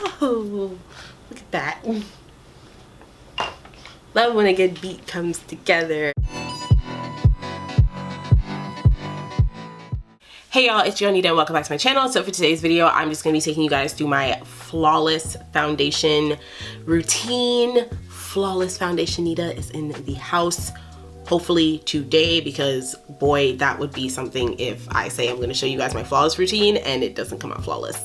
Oh, look at that. Love when a good beat comes together. Hey y'all, it's Nida and welcome back to my channel. So for today's video, I'm just gonna be taking you guys through my flawless foundation routine. Flawless foundation Nida is in the house. Hopefully today, because boy, that would be something if I say I'm going to show you guys my flawless routine and it doesn't come out flawless.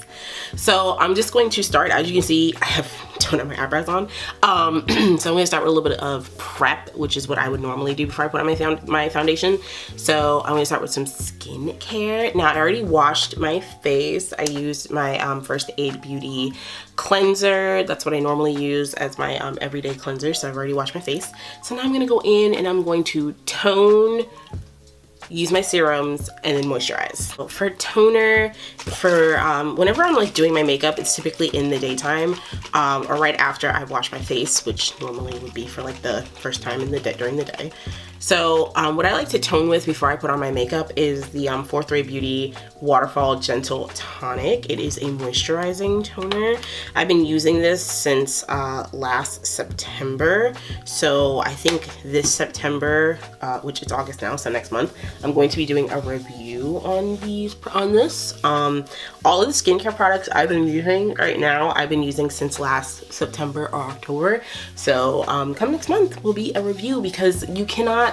So I'm just going to start. As you can see, I don't have my eyebrows on. So I'm going to start with a little bit of prep, which is what I would normally do before I put on my foundation. So I'm going to start with some skincare. Now I already washed my face. I used my First Aid Beauty cleanser. That's what I normally use as my everyday cleanser. So I've already washed my face. So now I'm going to go in and I'm going to tone, use my serums, and then moisturize. So for toner, for whenever I'm like doing my makeup, it's typically in the daytime or right after I wash my face, which normally would be for like the first time in the day, during the day. So what I like to tone with before I put on my makeup is the 4th Beauty Waterfall Gentle Tonic. It is a moisturizing toner. I've been using this since last September. So I think this September, which is August now, so next month, I'm going to be doing a review on this. All of the skincare products I've been using right now, I've been using since last September or October. So come next month will be a review, because you cannot,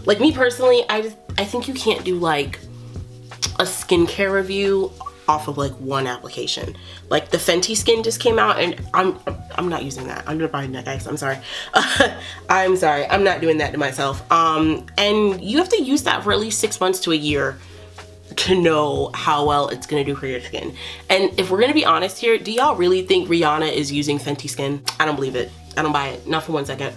like me personally, I think you can't do like a skincare review off of like one application. Like the Fenty Skin just came out and I'm not using that. I'm gonna buy that, guys. I'm sorry. I'm sorry. I'm not doing that to myself. And you have to use that for at least 6 months to a year to know how well it's gonna do for your skin. And if we're gonna be honest here, do y'all really think Rihanna is using Fenty Skin? I don't believe it. I don't buy it. Not for 1 second.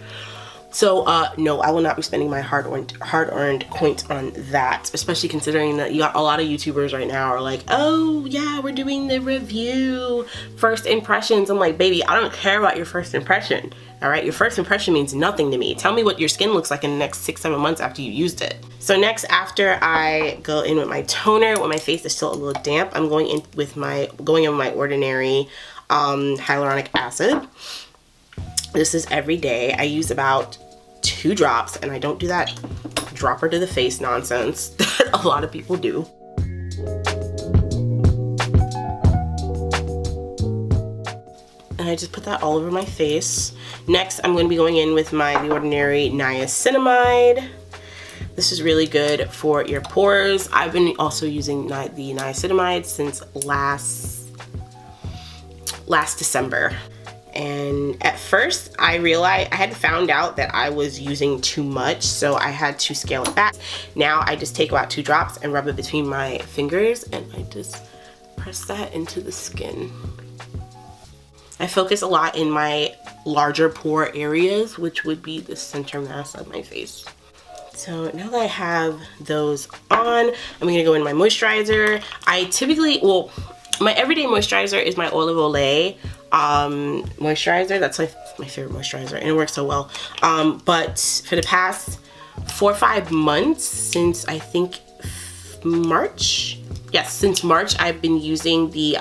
So no, I will not be spending my hard-earned coins on that, especially considering that you got a lot of YouTubers right now are like, oh yeah, we're doing the review, first impressions. I'm like, baby, I don't care about your first impression. All right, your first impression means nothing to me. Tell me what your skin looks like in the next 6-7 months after you used it. So next, after I go in with my toner, when my face is still a little damp, I'm going in with my ordinary hyaluronic acid. This is every day. I use about 2 drops, and I don't do that dropper to the face nonsense that a lot of people do. And I just put that all over my face. Next, I'm going to be going in with my The Ordinary niacinamide. This is really good for your pores. I've been also using the niacinamide since last December. And at first I realized, I had found out that I was using too much, so I had to scale it back. Now I just take about 2 drops and rub it between my fingers, and I just press that into the skin. I focus a lot in my larger pore areas, which would be the center mass of my face. So now that I have those on, I'm gonna go in my moisturizer. I typically, well, my everyday moisturizer is my Oil of Olay moisturizer. That's my favorite moisturizer, and it works so well. But for the past 4 or 5 months, since I think March, yes, since March, I've been using the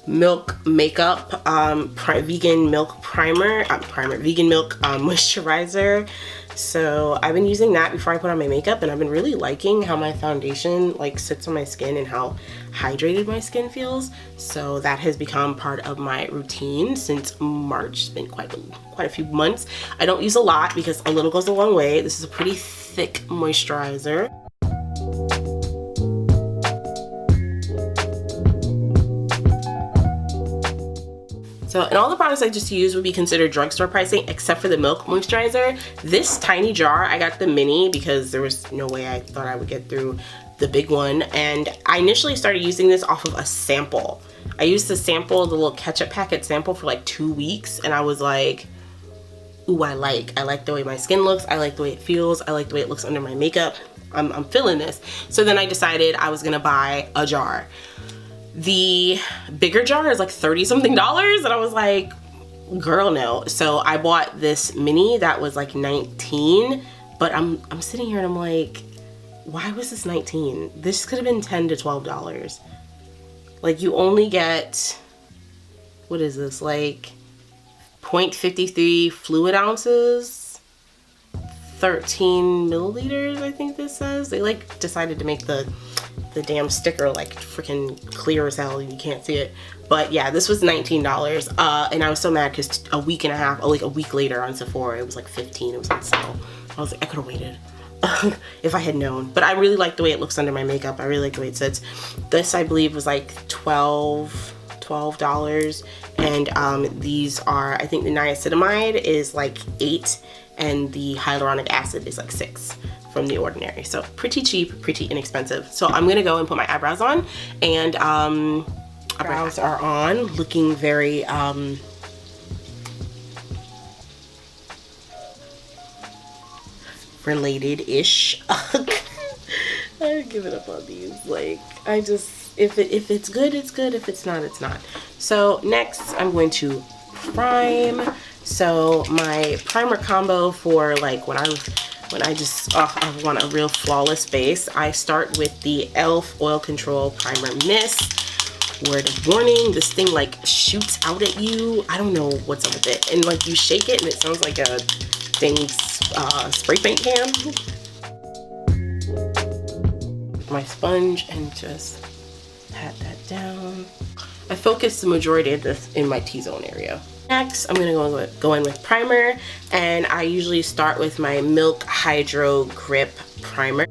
Milk Makeup vegan milk vegan milk moisturizer. So I've been using that before I put on my makeup, and I've been really liking how my foundation like sits on my skin and how hydrated my skin feels. So that has become part of my routine since March. It's been quite a few months. I don't use a lot because a little goes a long way. This is a pretty thick moisturizer. So, and all the products I just used would be considered drugstore pricing except for the milk moisturizer. This tiny jar, I got the mini because there was no way I thought I would get through the big one. And I initially started using this off of a sample. I used the sample, the little ketchup packet sample, for like 2 weeks, and I was like, ooh, I like the way my skin looks. I like the way it feels. I like the way it looks under my makeup. I'm feeling this. So then I decided I was gonna buy a jar. The bigger jar is like $30-something, and I was like, girl, no. So I bought this mini that was like $19, but I'm sitting here and I'm like, why was this $19? This could have been $10 to $12. Like, you only get what is this, like 0.53 fluid ounces, 13 milliliters, I think this says. They like decided to make the damn sticker like freaking clear as hell, you can't see it. But yeah, this was $19, and I was so mad because a week and a half, like a week later on Sephora, it was like 15, it was on sale. I was like, I could have waited if I had known. But I really like the way it looks under my makeup. I really like the way it sits. This, I believe, was like $12, and these are, I think the niacinamide is like 8, and the hyaluronic acid is like 6 from The Ordinary. So pretty cheap, pretty inexpensive. So I'm gonna go and put my eyebrows on, and eyebrows are on, looking very related-ish. I give it up on these. Like, I just, if it's good, it's good. If it's not, it's not. So next I'm going to prime. So my primer combo for like when I just I want a real flawless base, I start with the e.l.f. Oil Control Primer Mist. Word of warning, this thing like shoots out at you. I don't know what's up with it. And like you shake it and it sounds like a thing's spray paint can. My sponge and just pat that down. I focused the majority of this in my T-zone area. Next, I'm gonna go in with primer, and I usually start with my Milk Hydro Grip Primer.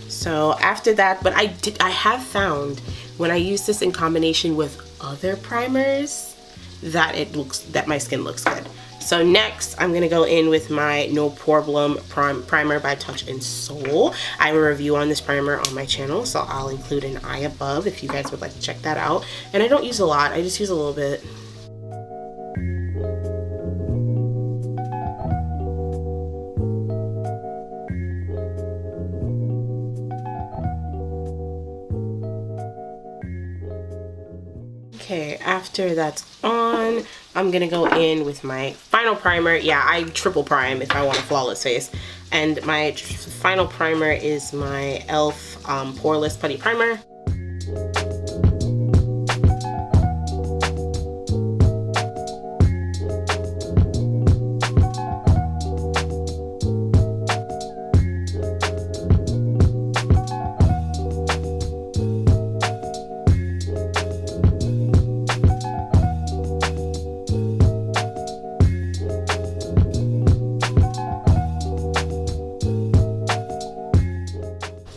So after that, but I have found when I use this in combination with other primers that my skin looks good. So next I'm gonna go in with my No Problem Primer by Touch in Soul. I have a review on this primer on my channel, so I'll include an eye above if you guys would like to check that out. And I don't use a lot, I just use a little bit. Okay, after that's on, I'm gonna go in with my final primer. Yeah, I triple prime if I want a flawless face. And my final primer is my e.l.f. Poreless Putty Primer.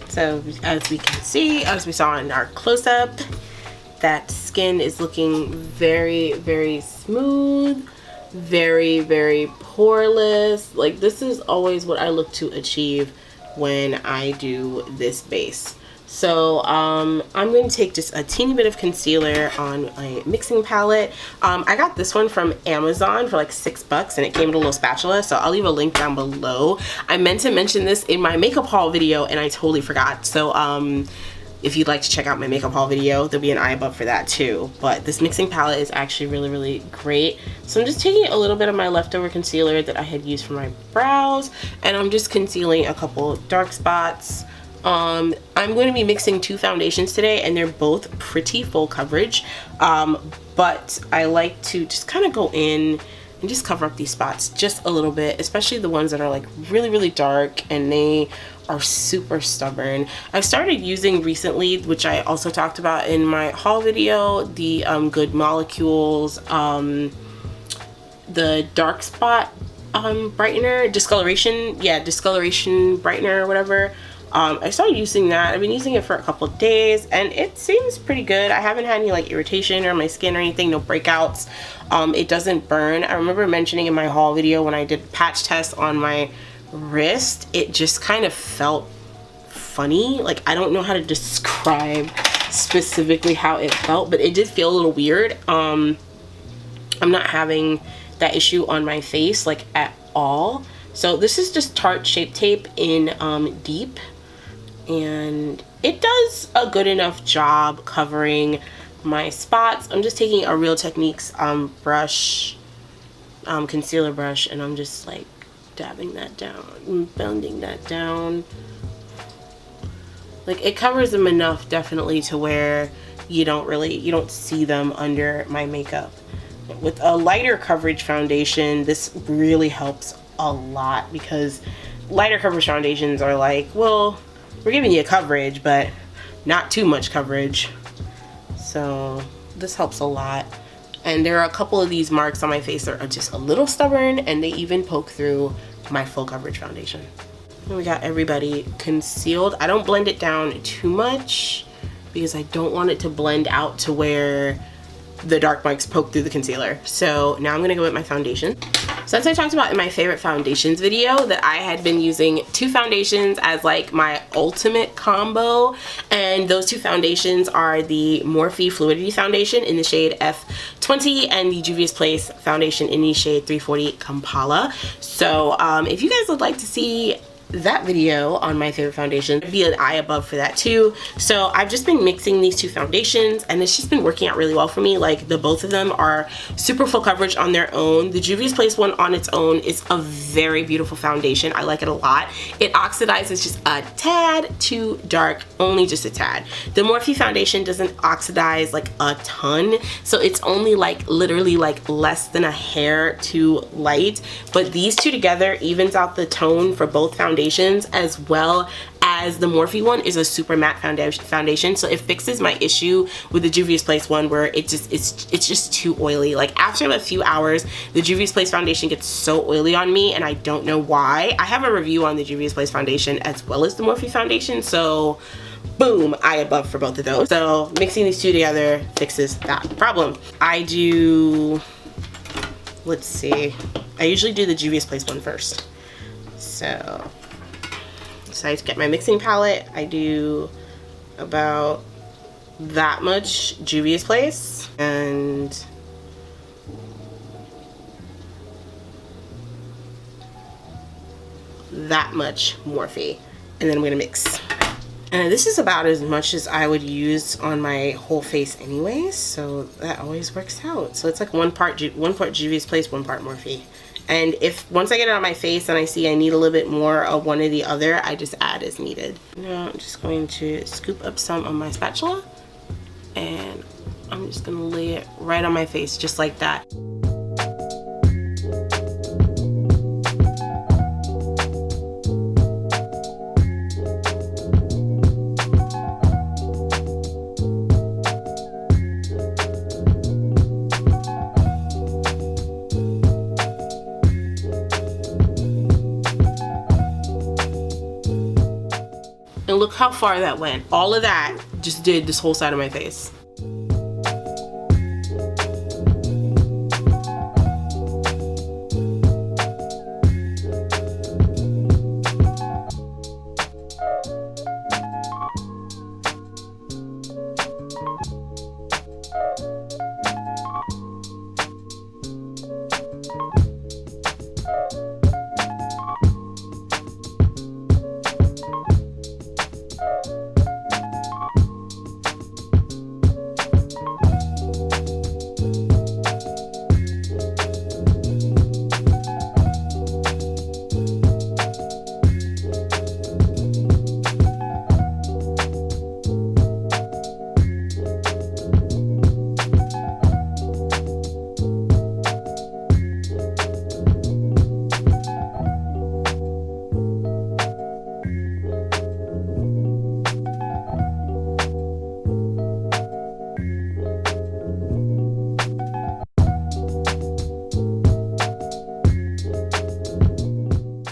So as we can see, as we saw in our close-up, that skin is looking very, very smooth, very, very poreless. Like, this is always what I look to achieve when I do this base. So I'm going to take just a teeny bit of concealer on a mixing palette. I got this one from Amazon for like $6 and it came with a little spatula, so I'll leave a link down below. I meant to mention this in my makeup haul video and I totally forgot. So if you'd like to check out my makeup haul video, there'll be an eye above for that too. But this mixing palette is actually really, really great. So I'm just taking a little bit of my leftover concealer that I had used for my brows, and I'm just concealing a couple dark spots. I'm going to be mixing 2 foundations today, and they're both pretty full coverage, but I like to just kind of go in and just cover up these spots just a little bit, especially the ones that are like really, really dark and they are super stubborn. I started using recently, which I also talked about in my haul video, the Good Molecules, the dark spot brightener, discoloration brightener or whatever. I started using that. I've been using it for a couple of days and it seems pretty good. I haven't had any like irritation on my skin or anything, no breakouts. It doesn't burn. I remember mentioning in my haul video when I did patch tests on my wrist, it just kind of felt funny. Like, I don't know how to describe specifically how it felt, but it did feel a little weird. I'm not having that issue on my face like at all. So this is just Tarte Shape Tape in Deep. and it does a good enough job covering my spots. I'm just taking a Real Techniques brush, concealer brush, and I'm just like dabbing that down, blending that down. Like, it covers them enough definitely to where you don't see them under my makeup. With a lighter coverage foundation, this really helps a lot, because lighter coverage foundations are like, well, we're giving you coverage, but not too much coverage. So this helps a lot. And there are a couple of these marks on my face that are just a little stubborn, and they even poke through my full coverage foundation. And we got everybody concealed. I don't blend it down too much because I don't want it to blend out to where the dark marks poke through the concealer. So now I'm gonna go with my foundation. Since I talked about in my favorite foundations video that I had been using 2 foundations as like my ultimate combo, and those 2 foundations are the Morphe Fluidity Foundation in the shade F20 and the Juvia's Place foundation in the shade 340 Kampala. So if you guys would like to see that video on my favorite foundation, there'd be an eye above for that too. So I've just been mixing these 2 foundations, and it's just been working out really well for me. Like, both of them are super full coverage on their own. The Juvia's Place one on its own is a very beautiful foundation. I like it a lot. It oxidizes just a tad too dark, only just a tad. The Morphe foundation doesn't oxidize like a ton, so it's only like literally like less than a hair too light. But these 2 together evens out the tone for both foundations, as well as the Morphe one is a super matte foundation, so it fixes my issue with the Juvia's Place one where it's just too oily. Like, after a few hours, the Juvia's Place foundation gets so oily on me, and I don't know why. I have a review on the Juvia's Place foundation as well as the Morphe foundation, so boom, eye above for both of those. So mixing these 2 together fixes that problem. I do, let's see, I usually do the Juvia's Place one first. So I get my mixing palette. I do about that much Juvia's Place and that much Morphe, and then I'm gonna mix. And this is about as much as I would use on my whole face anyways, so that always works out. So it's like one part Juvia's Place, 1 part Morphe. And if once I get it on my face and I see I need a little bit more of one or the other, I just add as needed. Now I'm just going to scoop up some on my spatula, and I'm just gonna lay it right on my face just like that. And look how far that went. All of that just did this whole side of my face.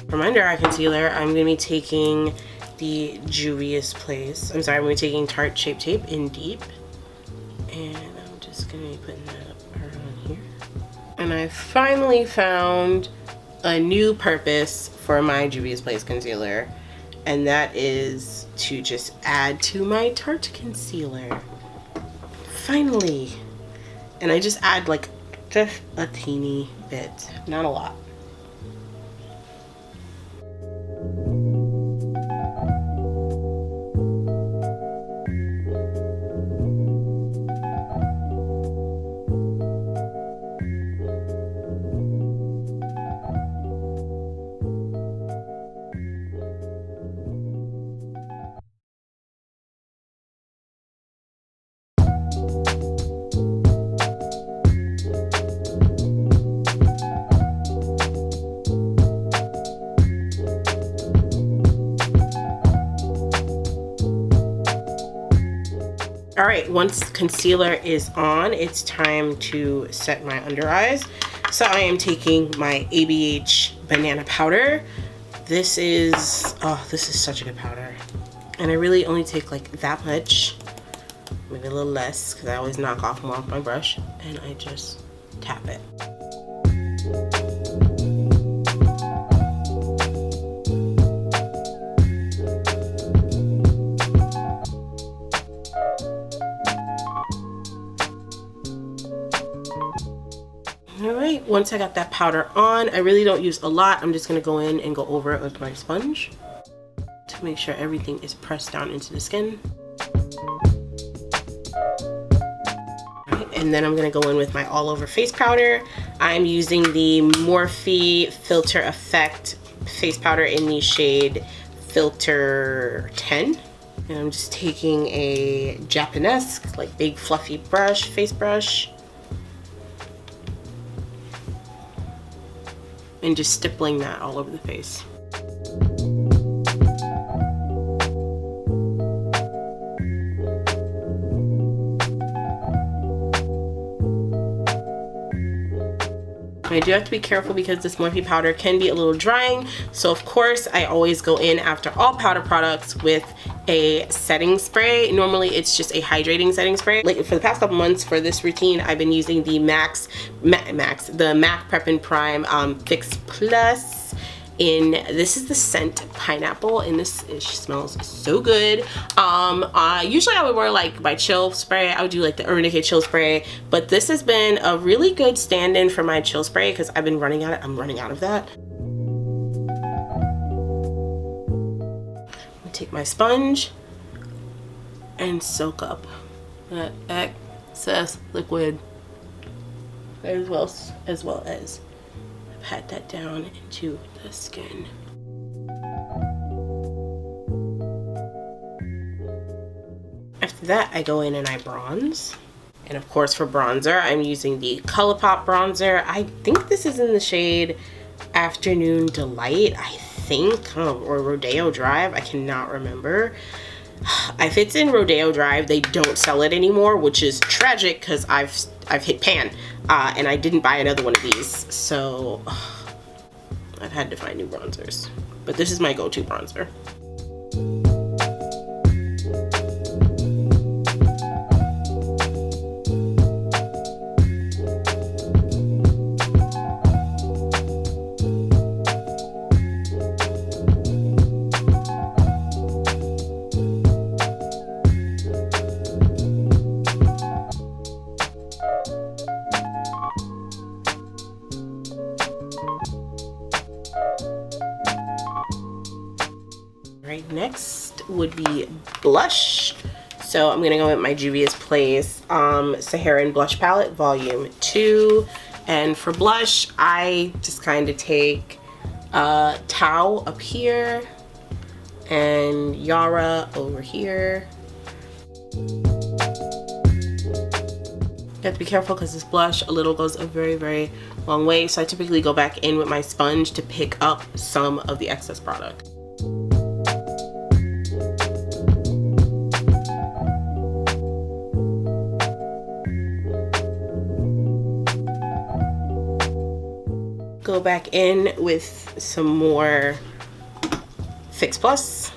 For my under eye concealer, I'm going to be taking the Juvia's Place. I'm going to be taking Tarte Shape Tape in Deep. And I'm just going to be putting that up around here. And I finally found a new purpose for my Juvia's Place concealer. And that is to just add to my Tarte concealer. Finally. And I just add like just a teeny bit, not a lot. All right, once concealer is on, it's time to set my under eyes. So I am taking my ABH banana powder. This is such a good powder. And I really only take like that much, maybe a little less, because I always knock off more with my brush, and I just tap it. Alright, once I got that powder on, I really don't use a lot. I'm just going to go in and go over it with my sponge to make sure everything is pressed down into the skin. Right, and then I'm going to go in with my all over face powder. I'm using the Morphe Filter Effect face powder in the shade Filter 10. And I'm just taking a Japanese, like big fluffy brush, face brush, and just stippling that all over the face. I do have to be careful because this Morphe powder can be a little drying. So of course, I always go in after all powder products with a setting spray. Normally it's just a hydrating setting spray. Like for the past couple months for this routine, I've been using the the MAC Prep and Prime Fix Plus. This is the scent pineapple, and this smells so good. Usually I would wear like my chill spray. I would do like the Urban Decay chill spray, but this has been a really good stand-in for my chill spray because I've been running out of, I'm running out of that. I'm gonna take my sponge and soak up that excess liquid as well as pat that down into the skin. After that, I go in and I bronze. And of course for bronzer, I'm using the ColourPop bronzer. I think this is in the shade Afternoon Delight, I think, or Rodeo Drive, I cannot remember. If it's in Rodeo Drive, they don't sell it anymore, which is tragic because I've hit pan and I didn't buy another one of these, so I've had to find new bronzers, but this is my go-to bronzer. Right, next would be blush. So I'm gonna go with my Juvia's Place Saharan Blush Palette Volume 2. And for blush, I just kind of take Tau up here and Yara over here. You have to be careful because this blush, a little goes a very, very long way. So I typically go back in with my sponge to pick up some of the excess product. Go back in with some more Fix Plus.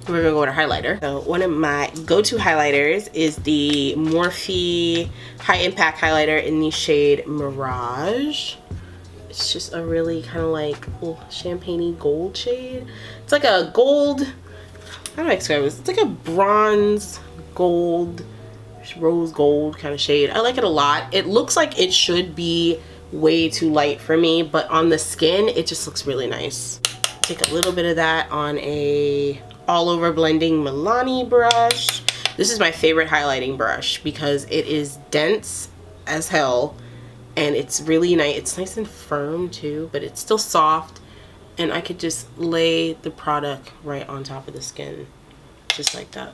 We're gonna go with a highlighter. So one of my go-to highlighters is the Morphe High Impact Highlighter in the shade Mirage. It's just a really kind of like champagne-y gold shade. It's like a gold, how do I describe this? It's like a bronze gold, rose gold kind of shade. I like it a lot. It looks like it should be way too light for me, but on the skin, it just looks really nice. Take a little bit of that on a all over blending Milani brush. This is my favorite highlighting brush because it is dense as hell and it's really nice. It's nice and firm too, but it's still soft. And I could just lay the product right on top of the skin, just like that.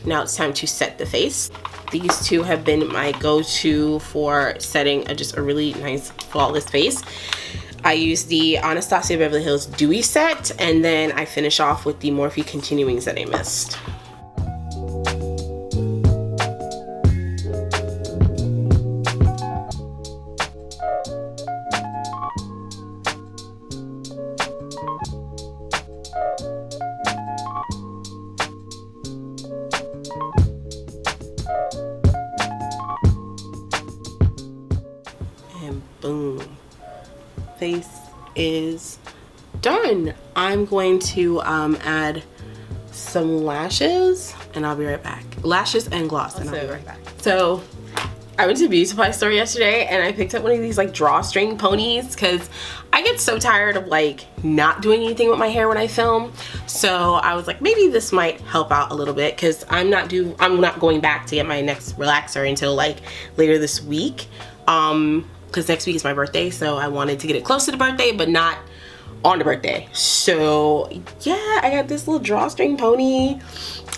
Now it's time to set the face. These two have been my go-to for setting just a really nice flawless face. I use the Anastasia Beverly Hills Dewy Set, and then I finish off with the Morphe Continuing Setting Mist. And boom. Face is done. I'm going to add some lashes and I'll be right back. Lashes and gloss and I'll be right back. So I went to a beauty supply store yesterday and I picked up one of these like drawstring ponies because I get so tired of like not doing anything with my hair when I film. So I was like, maybe this might help out a little bit because I'm not going back to get my next relaxer until like later this week. Because next week is my birthday, so I wanted to get it close to the birthday but not on the birthday. So yeah, I got this little drawstring pony.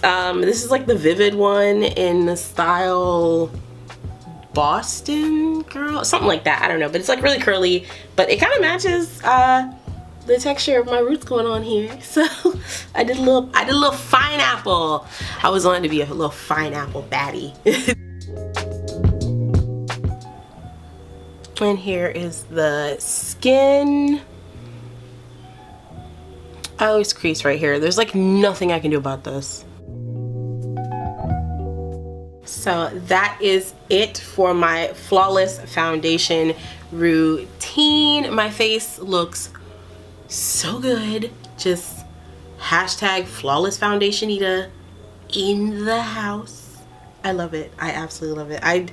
This is like the Vivid one in the style Boston Girl, something like that. I don't know, but it's like really curly, but it kind of matches the texture of my roots going on here. So I did a little fine apple. I was wanting to be a little fine apple baddie. And here is the skin. I always crease right here. There's like nothing I can do about this. So that is it for my flawless foundation routine. My face looks so good. Just hashtag flawless foundation Nida in the house. I love it. I absolutely love it.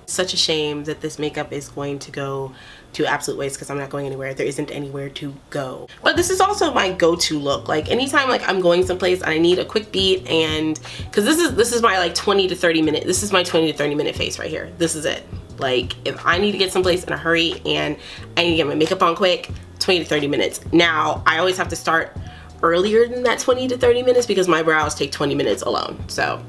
Such a shame that this makeup is going to go to absolute waste because I'm not going anywhere. There isn't anywhere to go. But this is also my go-to look. Like anytime like I'm going someplace and I need a quick beat, and because this is my like 20 to 30 minute, this is my 20 to 30 minute face right here. This is it. Like if I need to get someplace in a hurry and I need to get my makeup on quick, 20 to 30 minutes. Now I always have to start earlier than that 20 to 30 minutes because my brows take 20 minutes alone. So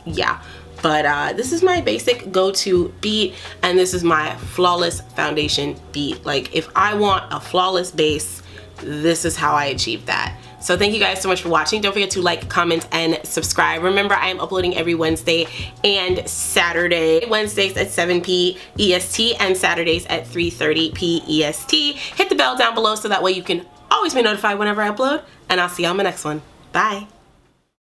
yeah. But this is my basic go-to beat, and this is my flawless foundation beat. Like if I want a flawless base, this is how I achieve that. So thank you guys so much for watching. Don't forget to like, comment, and subscribe. Remember, I am uploading every Wednesday and Saturday. Wednesdays at 7 p. EST and Saturdays at 3:30 p. EST. Hit the bell down below so that way you can always be notified whenever I upload, and I'll see you on my next one. Bye.